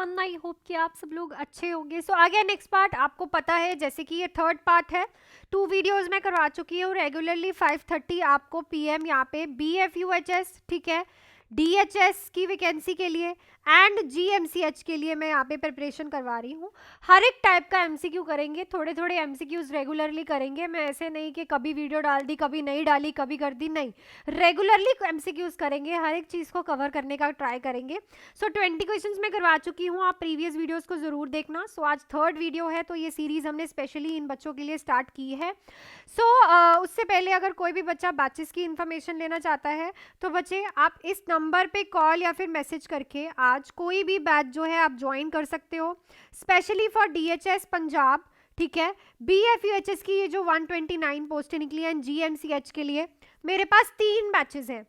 Everyone, I hope कि आप सब लोग अच्छे होंगे। सो आगे नेक्स्ट पार्ट आपको पता है, जैसे कि ये थर्ड पार्ट है। 2 वीडियोस मैं करवा चुकी हूँ रेगुलरली 5:30 आपको पीएम यहाँ पे BFUHS, ठीक है, DHS की वैकेंसी के लिए एंड GMCH के लिए मैं यहाँ पे प्रिपरेशन करवा रही हूँ। हर एक टाइप का MCQ करेंगे, थोड़े थोड़े MCQs रेगुलरली करेंगे। मैं ऐसे नहीं कि कभी वीडियो डाल दी, कभी नहीं डाली, कभी कर दी, नहीं, रेगुलरली MCQs करेंगे, हर एक चीज़ को कवर करने का ट्राई करेंगे। सो 20 क्वेश्चंस मैं करवा चुकी हूँ, आप प्रीवियस वीडियोस को ज़रूर देखना। सो आज थर्ड वीडियो है, तो ये सीरीज़ हमने स्पेशली इन बच्चों के लिए स्टार्ट की है। उससे पहले अगर कोई भी बच्चा बैचेस की इन्फॉर्मेशन लेना चाहता है तो बच्चे आप इस नंबर पे कॉल या फिर मैसेज करके आज कोई भी बैच जो है आप ज्वाइन कर सकते हो, स्पेशली फॉर DHS पंजाब, ठीक है। BFUHS की ये जो 129 पोस्टें निकली हैं, GMCH के लिए मेरे पास 3 बैचेस हैं।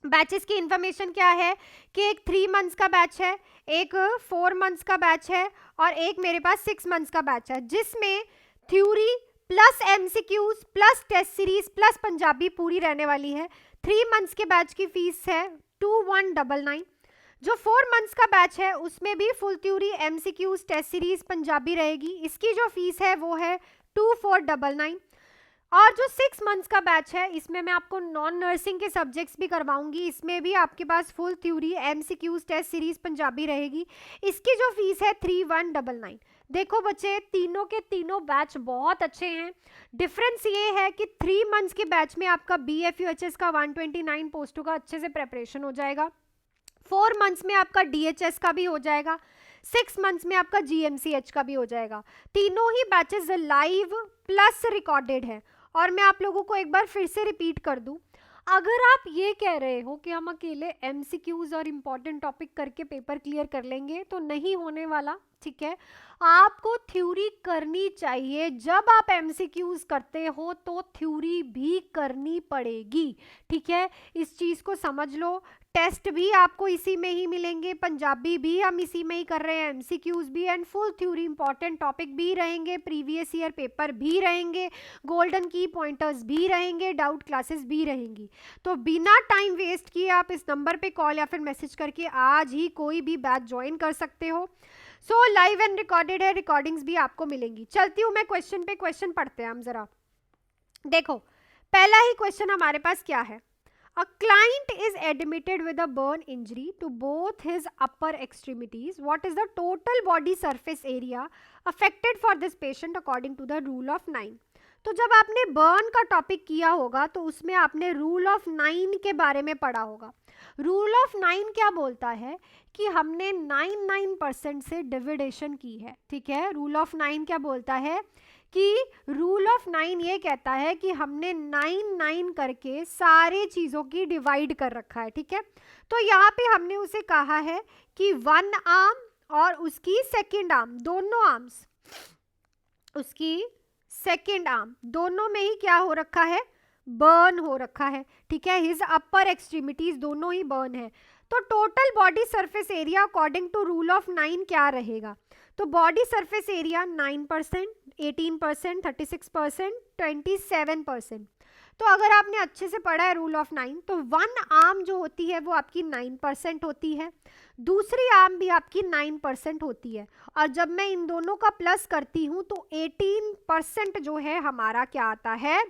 बैचेस की इंफॉर्मेशन क्या है कि एक 3 मंथ्स का बैच है, एक 4 मंथ्स का बैच है और एक मेरे पास 6 मंथ्स का बैच है, जिसमें theory plus MCQs plus test series plus Punjabi पूरी रहने वाली है। 3 मंथ्स के बैच की फीस है 2199। जो 4 मंथ्स का बैच है उसमें भी full theory MCQs test series Punjabi रहेगी, इसकी जो फीस है वो है 2499। और जो 6 मंथ्स का बैच है इसमें मैं आपको नॉन नर्सिंग के सब्जेक्ट्स भी करवाऊंगी, इसमें भी आपके पास full theory MCQs test series Punjabi रहेगी, इसकी जो फीस है 3199। देखो बच्चे, तीनों के तीनों बैच बहुत अच्छे हैं। डिफरेंस ये है कि 3 मंथ्स के बैच में आपका BFUHS का 129 पोस्टों का अच्छे से प्रेपरेशन हो जाएगा, 4 मंथ्स में आपका DHS का भी हो जाएगा, 6 मंथ्स में आपका GMCH का भी हो जाएगा। तीनों ही बैचेस लाइव प्लस रिकॉर्डेड है। और मैं आप लोगों को एक बार फिर से रिपीट कर दूं, अगर आप ये कह रहे हो कि हम अकेले MCQs और इम्पॉर्टेंट टॉपिक करके पेपर क्लियर कर लेंगे, तो नहीं होने वाला, ठीक है। आपको थ्योरी करनी चाहिए। जब आप MCQs करते हो तो थ्योरी भी करनी पड़ेगी, ठीक है, इस चीज़ को समझ लो। टेस्ट भी आपको इसी में ही मिलेंगे, पंजाबी भी हम इसी में ही कर रहे हैं, MCQs भी and full theory important topic भी रहेंगे, प्रीवियस ईयर पेपर भी रहेंगे, गोल्डन की पॉइंटर्स भी रहेंगे, डाउट क्लासेस भी रहेंगी। तो बिना टाइम वेस्ट किए आप इस नंबर पे कॉल या फिर मैसेज करके आज ही कोई भी बैच ज्वाइन कर सकते हो। सो लाइव एंड रिकॉर्डेड है, रिकॉर्डिंग्स भी आपको मिलेंगी। चलती हूँ मैं क्वेश्चन पे, क्वेश्चन पढ़ते हैं हम जरा। देखो, पहला ही क्वेश्चन हमारे पास क्या है। A client is admitted with a burn injury to both his upper extremities. What is the total body surface area affected for this patient according to the rule of 9? तो जब आपने बर्न का topic किया होगा तो उसमें आपने rule of 9 के बारे में पढ़ा होगा। रूल ऑफ 9 क्या बोलता है कि हमने 99% से डिविडेशन की है, ठीक है। रूल ऑफ 9 क्या बोलता है कि रूल ऑफ 9 ये कहता है कि हमने 9 करके सारे चीज़ों की डिवाइड कर रखा है, ठीक है। तो यहाँ पे हमने उसे कहा है कि 1 आर्म और उसकी सेकेंड आर्म, दोनों आर्म्स, उसकी सेकेंड आर्म दोनों में ही क्या हो रखा है, बर्न हो रखा है, ठीक है। हिज अपर एक्सट्रीमिटीज दोनों ही बर्न है। तो total body surface area according to rule of 9 क्या रहेगा। तो बॉडी सरफेस एरिया 9%, 18%, 36%, 27%। तो अगर आपने अच्छे से पढ़ा है रूल ऑफ 9, तो 1 आर्म जो होती है वो आपकी 9% होती है, दूसरी आर्म भी आपकी 9% होती है, और जब मैं इन दोनों का प्लस करती हूँ तो 18% जो है हमारा क्या आता है,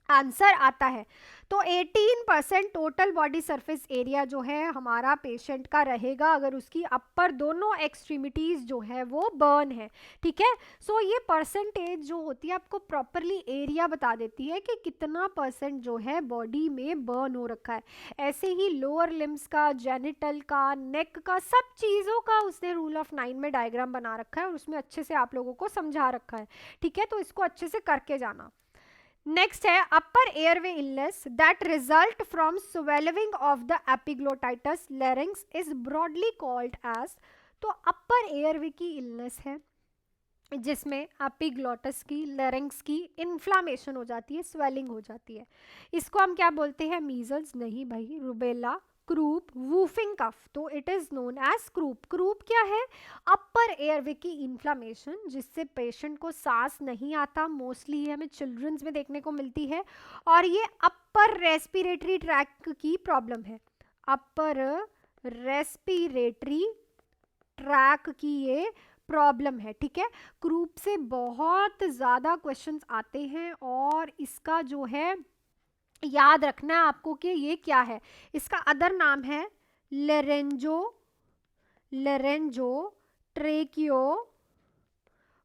आंसर आता है। तो 18% टोटल बॉडी सरफेस एरिया जो है हमारा पेशेंट का रहेगा अगर उसकी अपर दोनों एक्सट्रीमिटीज जो है वो बर्न है, ठीक है। सो ये परसेंटेज जो होती है आपको प्रॉपरली एरिया बता देती है कि कितना परसेंट जो है बॉडी में बर्न हो रखा है। ऐसे ही लोअर लिम्स का, जेनिटल का, नेक का, सब चीज़ों का उसने रूल ऑफ 9 में डायग्राम बना रखा है और उसमें अच्छे से आप लोगों को समझा रखा है, ठीक है। तो इसको अच्छे से करके जाना। नेक्स्ट है upper airway illness that result from swelling of the epiglottitis larynx is broadly called as. तो अपर एयरवे की इलनेस है जिसमें एपिग्लोटस की, लैरिंक्स की इन्फ्लामेशन हो जाती है, स्वेलिंग हो जाती है। इसको हम क्या बोलते हैं, मीजल्स नहीं भाई, रुबेला, क्रूप, वूफिंग कफ, तो it is known as croup. Croup क्या है, अपर एयरवे की इन्फ्लामेशन जिससे पेशेंट को सांस नहीं आता, मोस्टली हमें चिल्ड्रंस में देखने को मिलती है, और ये अपर रेस्पिरेटरी ट्रैक की प्रॉब्लम है, अपर रेस्पिरेटरी ट्रैक की ये प्रॉब्लम है, ठीक है। ग्रुप से बहुत ज़्यादा क्वेश्चंस आते हैं और इसका जो है याद रखना है आपको कि ये क्या है। इसका अदर नाम है लेरेंजो ट्रेकियो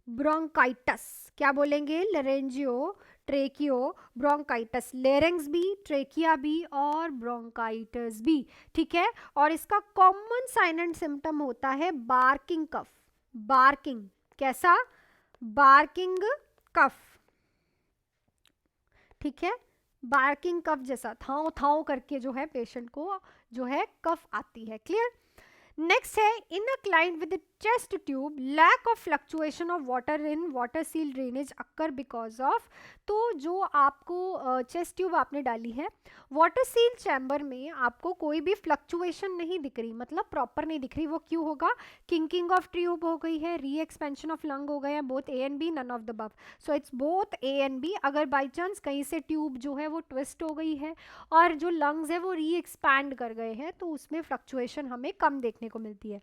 ब्रोंकाइटस। क्या बोलेंगे? लेरेंजियो ट्रेकियो ब्रोंकाइटस। लेरेंग्स भी, ट्रेकिया भी और ब्रोंकाइटस भी, ठीक है। और इसका कॉमन साइन एंड सिम्टम होता है बार्किंग कफ। बार्किंग कैसा? बार्किंग कफ, ठीक है। बार्किंग कफ जैसा थाव थाव करके जो है पेशेंट को जो है कफ आती है। क्लियर? नेक्स्ट है in a client with chest tube lack of fluctuation of water in water seal drainage occur because of. तो जो आपको चेस्ट ट्यूब आपने डाली है वाटर सील चैम्बर में, आपको कोई भी फ्लक्चुएशन नहीं दिख रही, मतलब प्रॉपर नहीं दिख रही। वो क्यों होगा? किंकिंग ऑफ ट्यूब हो गई है, री एक्सपेंशन ऑफ लंग हो गया, both A and B, none of the above. So it's both A and B. अगर बाई चांस कहीं से ट्यूब जो है वो ट्विस्ट हो गई है और जो लंग्स है वो री एक्सपैंड कर गए हैं तो उसमें फ्लक्चुएशन हमें कम देखने को मिलती है।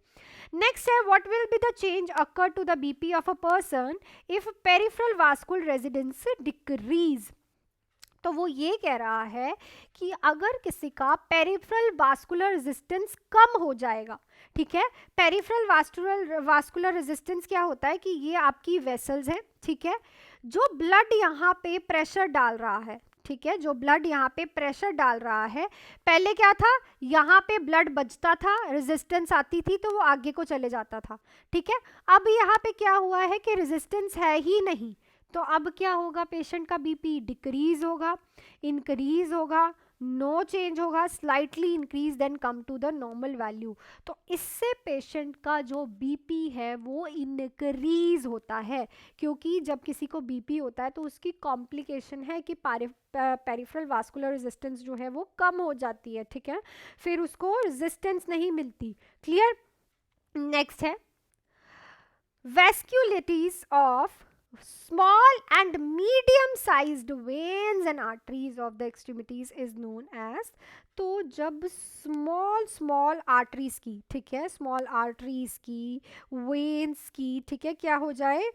नेक्स्ट है what will be the change occur to the BP of a person if peripheral vascular residence decrease. तो वो ये कह रहा है कि अगर किसी का पेरिफेरल वास्कुलर रेजिस्टेंस कम हो जाएगा, ठीक है। पेरिफेरल वास्कुलर रेजिस्टेंस क्या होता है कि ये आपकी वेसल्स हैं, ठीक है, जो ब्लड यहाँ पे प्रेशर डाल रहा है, ठीक है, जो ब्लड यहाँ पे प्रेशर डाल रहा है। पहले क्या था? यहाँ पे ब्लड बचता था, रेजिस्टेंस आती थी तो वो आगे को चले जाता था, ठीक है। अब यहाँ पे क्या हुआ है कि रेजिस्टेंस है ही नहीं, तो अब क्या होगा? पेशेंट का बीपी डिक्रीज होगा, इंक्रीज होगा, नो चेंज होगा, slightly increase then come to the normal value. तो इससे पेशेंट का जो बीपी है वो इंक्रीज होता है, क्योंकि जब किसी को बीपी होता है तो उसकी कॉम्प्लिकेशन है कि पेरिफेरल वास्कुलर रेजिस्टेंस जो है वो कम हो जाती है, ठीक है, फिर उसको रेजिस्टेंस नहीं मिलती। क्लियर? नेक्स्ट है वैस्कुलिटीज of small and medium sized veins and arteries of the extremities is known as। तो जब small arteries की, ठीक है, small arteries की, veins की, ठीक है, क्या हो जाए?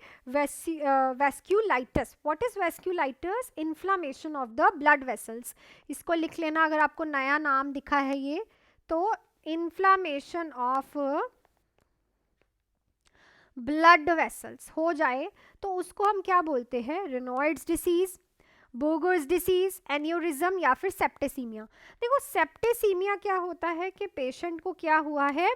vasculitis। what is vasculitis? inflammation of the blood vessels। इसको लिख लेना अगर आपको नया नाम दिखा है ये तो, inflammation of ब्लड वेसल्स हो जाए तो उसको हम क्या बोलते हैं? रेनॉइड्स डिसीज, बोगर्स डिसीज, एन्यूरिज्म या फिर सेप्टेसीमिया। देखो सेप्टेसीमिया क्या होता है कि पेशेंट को क्या हुआ है?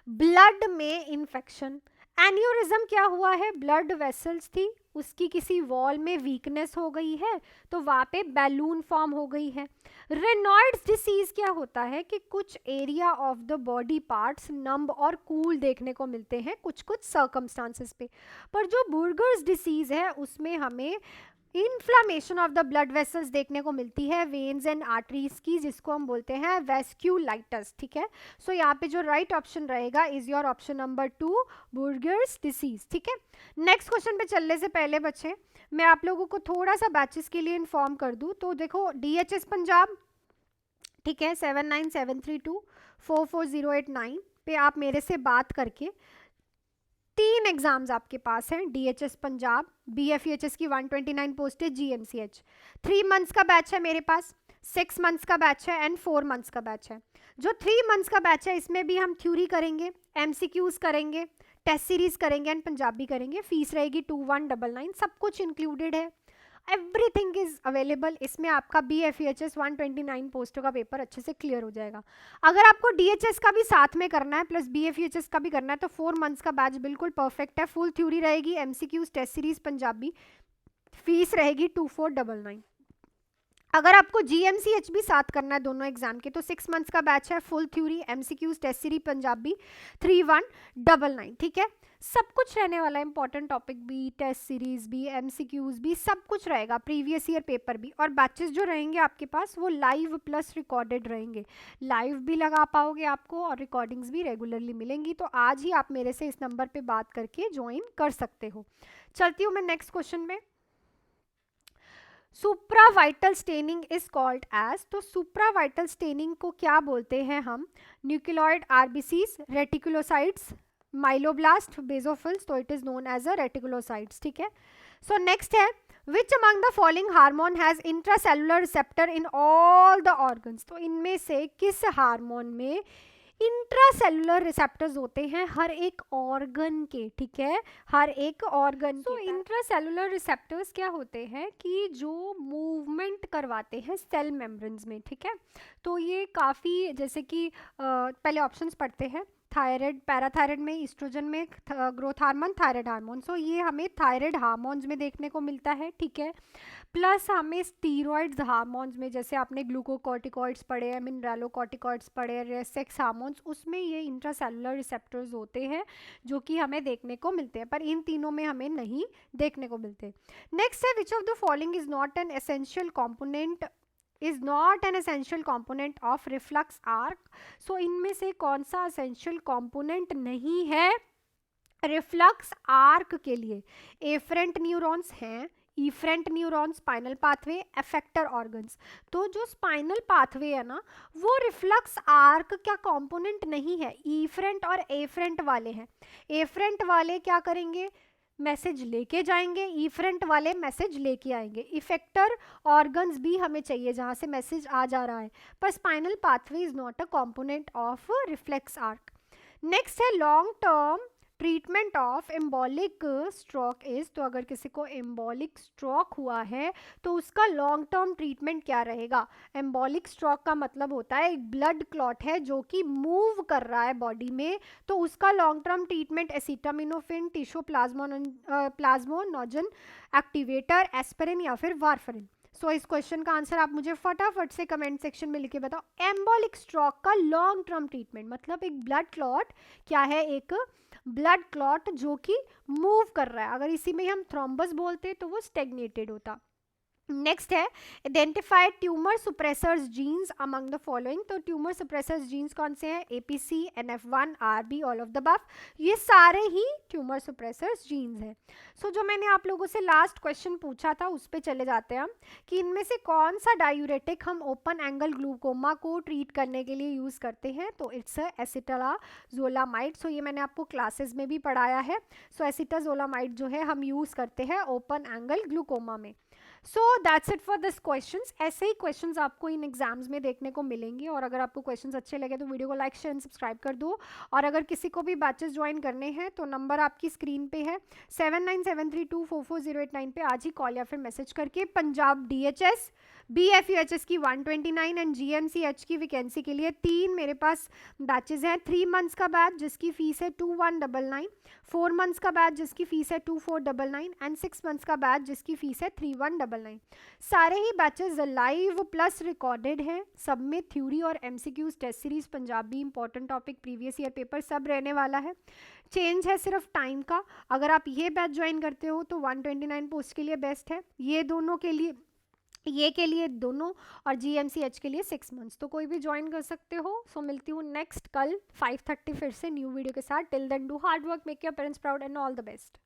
ब्लड में इंफेक्शन। एन्यूरिज्म क्या हुआ है? ब्लड वेसल्स थी, उसकी किसी वॉल में वीकनेस हो गई है तो वहाँ पे बैलून फॉर्म हो गई है। रेनॉइड्स डिसीज क्या होता है कि कुछ area of the body parts numb और कूल देखने को मिलते हैं कुछ कुछ सर्कमस्टांसेस पे। पर जो बुर्गर्स डिसीज है उसमें हमें inflammation of the blood vessels देखने को मिलती है, वेन्स एंड आर्टरीज की, जिसको हम बोलते हैं वैस्क्यूलाइटिस, ठीक है। सो यहाँ पे जो राइट ऑप्शन रहेगा is your option number 2, Buerger's disease, ठीक है। नेक्स्ट क्वेश्चन पे चलने से पहले बच्चे मैं आप लोगों को थोड़ा सा बैचेस के लिए इन्फॉर्म कर दूं। तो देखो DHS पंजाब, ठीक है, 7973244089 पे आप मेरे से बात करके 3 एग्जाम्स आपके पास हैं। DHS पंजाब, BFEHS की 129 पोस्ट है, GMCH 3 मंथ्स का बैच है मेरे पास, 6 मंथ्स का बैच है एंड 4 मंथ्स का बैच है। जो 3 मंथ्स का बैच है इसमें भी हम थ्योरी करेंगे, MCQs करेंगे, टेस्ट सीरीज करेंगे एंड पंजाबी करेंगे। फीस रहेगी 2199, सब कुछ इंक्लूडेड है, एवरीथिंग इज अवेलेबल। इसमें आपका BFEHS 129 पोस्टों का पेपर अच्छे से क्लियर हो जाएगा। अगर आपको DHS का भी साथ में करना है प्लस BFEHS का भी करना है तो 4 मंथ्स का बैच बिल्कुल परफेक्ट है। फुल थ्योरी रहेगी, MCQs, test series, Punjabi, fees रहेगी 2499। अगर आपको GMCH भी साथ करना है दोनों एग्जाम के तो 6 मंथ्स का बैच है, full theory, MCQs, test series, Punjabi, 3199, ठीक है। सब कुछ रहने वाला है, इंपॉर्टेंट टॉपिक भी, टेस्ट सीरीज भी, MCQs भी, सब कुछ रहेगा, प्रीवियस ईयर पेपर भी। और बैचेस जो रहेंगे आपके पास वो लाइव प्लस रिकॉर्डेड रहेंगे, लाइव भी लगा पाओगे आपको और रिकॉर्डिंग्स भी रेगुलरली मिलेंगी। तो आज ही आप मेरे से इस नंबर पे बात करके ज्वाइन कर सकते हो। चलती हूँ मैं नेक्स्ट क्वेश्चन में। Supravital staining is called as, तो सुप्रावाइटल स्टेनिंग को क्या बोलते हैं हम? Nucleoid RBCs, reticulocytes, myeloblast, basophils, तो it is known as a reticulocytes, ठीक है। सो नेक्स्ट है which among the following hormone has intracellular receptor in all the organs, तो इनमें से किस हार्मोन में इंट्रासेलुलर रिसेप्टर्स होते हैं हर एक ऑर्गन के, ठीक है, हर एक ऑर्गन के। इंट्रासेलुलर रिसेप्टर्स क्या होते हैं कि जो मूवमेंट करवाते हैं सेल मेम्ब्रेन्स में, ठीक है। तो ये काफ़ी, जैसे कि पहले ऑप्शंस पढ़ते हैं, थायराइड, पैराथायराइड में, ईस्ट्रोजन में, ग्रोथ हार्मोन, थायराइड हार्मोन। सो ये हमें थायराइड हार्मोन्स में देखने को मिलता है, ठीक है। प्लस हमें स्टीरॉइड्स हार्मोन्स में, जैसे आपने ग्लूकोकॉर्टिकॉइड्स पढ़े हैं, मिनरलोकॉर्टिकॉइड्स पढ़े हैं, सेक्स हार्मोन्स, उसमें ये इंट्रासेलुलर रिसेप्टर्स होते हैं जो कि हमें देखने को मिलते हैं, पर इन तीनों में हमें नहीं देखने को मिलते। नेक्स्ट है which of the following is not an essential component, is not an essential component of reflux arc, so इनमें से कौन सा एसेंशियल कॉम्पोनेंट नहीं है रिफ्लक्स आर्क के लिए? एफरेंट न्यूरॉन्स हैं, efferent neuron, spinal pathway, एफेक्टर organs. तो जो स्पाइनल पाथवे है ना, वो रिफ्लक्स आर्क का कंपोनेंट नहीं है, इफरेंट और एफरेंट वाले हैं। एफरेंट वाले क्या करेंगे? मैसेज लेके जाएंगे, इफरेंट वाले मैसेज लेके आएंगे। इफेक्टर ऑर्गन्स भी हमें चाहिए जहाँ से मैसेज आ जा रहा है, पर spinal pathway is not a component of reflex arc. Next है long term treatment of embolic stroke is, तो अगर किसी को एम्बॉलिक स्ट्रोक हुआ है तो उसका लॉन्ग टर्म ट्रीटमेंट क्या रहेगा? एम्बॉलिक स्ट्रोक का मतलब होता है एक ब्लड क्लॉट है जो कि मूव कर रहा है बॉडी में, तो उसका long term treatment acetaminophen, tissue plasminogen activator, aspirin या फिर वारफरिन। सो इस क्वेश्चन का आंसर आप मुझे फटाफट से कमेंट सेक्शन में लिख के बताओ। एम्बॉलिक स्ट्रोक का लॉन्ग टर्म ट्रीटमेंट मतलब एक ब्लड क्लॉट क्या है? एक ब्लड क्लॉट जो कि मूव कर रहा है। अगर इसी में हम थ्रोम्बस बोलते तो वो स्टेग्नेटेड होता। नेक्स्ट है identify tumor suppressors genes among the following, तो ट्यूमर सुप्रेसर्स जीन्स कौन से हैं? APC, NF one, RB, all of the above, ये सारे ही ट्यूमर सुप्रेसर्स जीन्स हैं। सो जो मैंने आप लोगों से लास्ट क्वेश्चन पूछा था उस पर चले जाते हैं हम, कि इनमें से कौन सा डायूरेटिक हम ओपन एंगल ग्लूकोमा को ट्रीट करने के लिए यूज़ करते हैं? तो इट्स एसिटाजोलामाइड। सो ये मैंने आपको क्लासेस में भी पढ़ाया है। सो एसिटाजोलामाइड जो है हम यूज़ करते हैं ओपन एंगल ग्लूकोमा में। So that's it for this questions. ऐसे ही क्वेश्चंस आपको इन एग्जाम्स में देखने को मिलेंगे, और अगर आपको क्वेश्चंस अच्छे लगे तो वीडियो को लाइक शेयर एंड सब्सक्राइब कर दो। और अगर किसी को भी बैचेस ज्वाइन करने हैं तो नंबर आपकी स्क्रीन पे है 7973244089 पे आज ही कॉल या फिर मैसेज करके पंजाब DHS BFUHS की 129 एंड GMCH की वैकेंसी के लिए 3 मेरे पास बैचेज हैं। 3 मंथ्स का बैच जिसकी फीस है 2199, 4 मंथ्स का बैच जिसकी फीस है 2499 एंड 6 मंथ्स का बैच जिसकी फीस है 3199। सारे ही बैचेस लाइव प्लस रिकॉर्डेड हैं। सब में थ्योरी और MCQs, test series, Punjabi, important topic, previous year paper सब रहने वाला है। चेंज है सिर्फ टाइम का। अगर आप ये बैच ज्वाइन करते हो तो 129 पोस्ट के लिए बेस्ट है, ये दोनों के लिए, ये के लिए दोनों, और GMCH के लिए 6 मंथ्स। तो कोई भी ज्वाइन कर सकते हो। सो मिलती हूँ नेक्स्ट कल 5:30 फिर से न्यू वीडियो के साथ। Till then do hard work, make your parents proud and all the best.